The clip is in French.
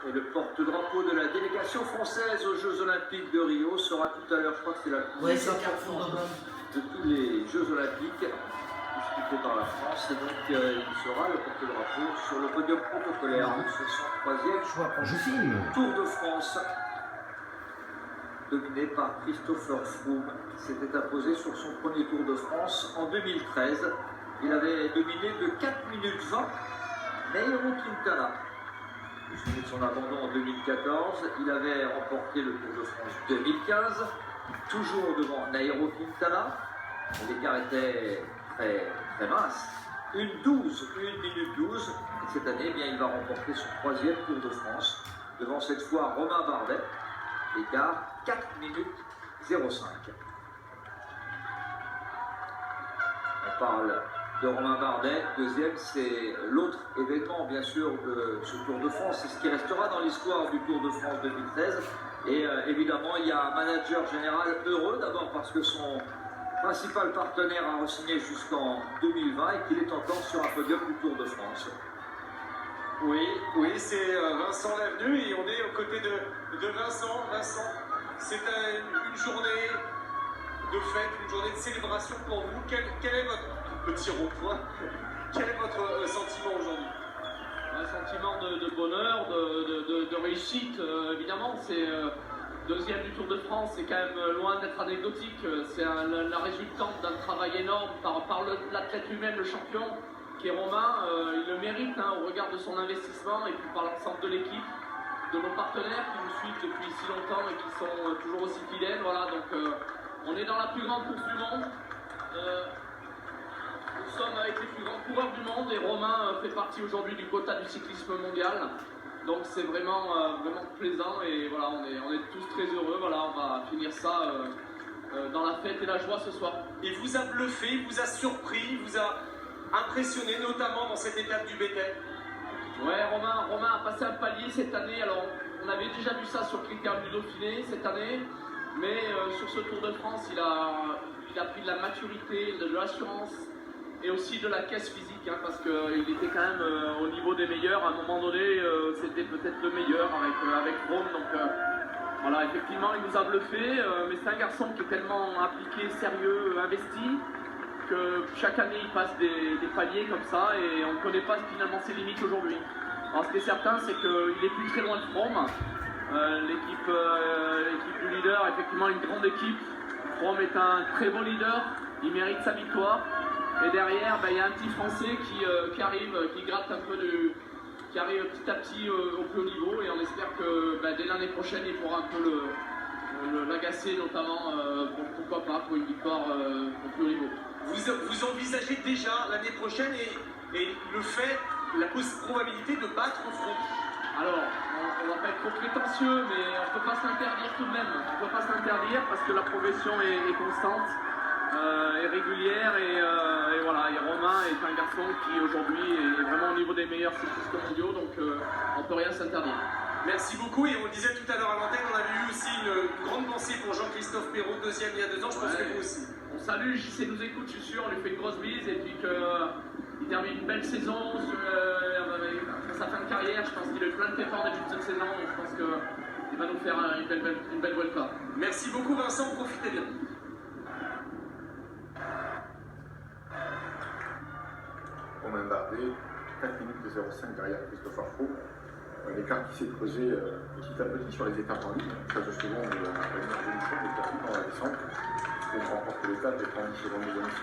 Et le porte-drapeau de la délégation française aux Jeux Olympiques de Rio sera tout à l'heure, je crois que c'est la plus importante de tous les Jeux Olympiques disputés par la France. Et donc il sera le porte-drapeau sur le podium protocolaire de ce 103e Tour de France, dominé par Christopher Froome, qui s'était imposé sur son premier Tour de France en 2013. Il avait dominé de 4 minutes 20 Nairo Quintana. Vous vous souvenez de son abandon en 2014, il avait remporté le Tour de France 2015, toujours devant Nairo Quintana. L'écart était très mince, 1 minute 12. Et cette année, eh bien, il va remporter son 3e Tour de France, devant cette fois Romain Bardet. L'écart 4 minutes 05. On parle de Romain Bardet. Deuxième, c'est l'autre événement, bien sûr, de ce Tour de France. C'est ce qui restera dans l'histoire du Tour de France 2013. Et évidemment, il y a un manager général heureux, d'abord parce que son principal partenaire a re-signé jusqu'en 2020 et qu'il est encore sur un podium du Tour de France. Oui, c'est Vincent Lavenu et on est aux côtés de Vincent. Vincent, c'est une journée de fête, une journée de célébration pour vous. Quel est votre petit rond-point? Quel est votre sentiment aujourd'hui? Un sentiment de bonheur, de réussite, évidemment. C'est deuxième du Tour de France, c'est quand même loin d'être anecdotique. C'est la résultante d'un travail énorme par l'athlète lui-même, le champion, qui est Romain. Il le mérite au regard de son investissement et puis par l'ensemble de l'équipe, de nos partenaires qui nous suivent depuis si longtemps et qui sont toujours aussi fidèles. Voilà, donc on est dans la plus grande course du monde. Nous sommes avec les plus grands coureurs du monde et Romain fait partie aujourd'hui du quota du cyclisme mondial. Donc c'est vraiment plaisant et voilà, on est tous très heureux. Voilà, on va finir ça dans la fête et la joie ce soir. Il vous a bluffé, vous a surpris, vous a impressionné, notamment dans cette étape du Béthel. Ouais, Romain a passé un palier cette année. Alors on avait déjà vu ça sur Critérium du Dauphiné cette année, mais sur ce Tour de France, il a pris de la maturité, de l'assurance et aussi de la caisse physique, parce qu'il était quand même au niveau des meilleurs. À un moment donné, c'était peut-être le meilleur avec Froome. Donc voilà, effectivement, il nous a bluffé, mais c'est un garçon qui est tellement appliqué, sérieux, investi, que chaque année il passe des paliers comme ça et on ne connaît pas finalement ses limites aujourd'hui. Alors ce qui est certain, c'est qu'il est plus très loin de Froome. L'équipe du leader, effectivement une grande équipe. Froome est un très beau leader, il mérite sa victoire. Et derrière, il y a un petit Français qui arrive, qui gratte un peu qui arrive petit à petit au plus haut niveau, et on espère que dès l'année prochaine il pourra un peu l'agacer, notamment pourquoi pas pour une victoire au plus haut niveau. Vous envisagez déjà l'année prochaine et la probabilité de battre Froome? Alors, on ne va pas être trop prétentieux, mais on ne peut pas s'interdire tout de même. On ne peut pas s'interdire parce que la progression est constante, est régulière et voilà. Et Romain est un garçon qui aujourd'hui est vraiment au niveau des meilleurs cyclistes mondiaux, donc on ne peut rien s'interdire. Merci beaucoup, et on le disait tout à l'heure à l'antenne, on avait eu aussi une grande pensée pour Jean-Christophe Perrault, deuxième il y a 2 ans, je pense que vous aussi. On salue, JC nous écoute, je suis sûr, on lui fait une grosse bise et puis qu'il termine une belle saison sur sa fin de carrière. Je pense qu'il a eu plein de efforts depuis cette saison, donc je pense qu'il va nous faire une belle Vuelta. Merci beaucoup Vincent, profitez bien. Romain Bardet, 4 minutes de 05 derrière Christopher Froome. L'écart qui s'est creusé petit à petit sur les étapes en ligne. 13 secondes de la première position, et perdu dans la descente. Froome remporte l'étape et prend 10 secondes de bonus.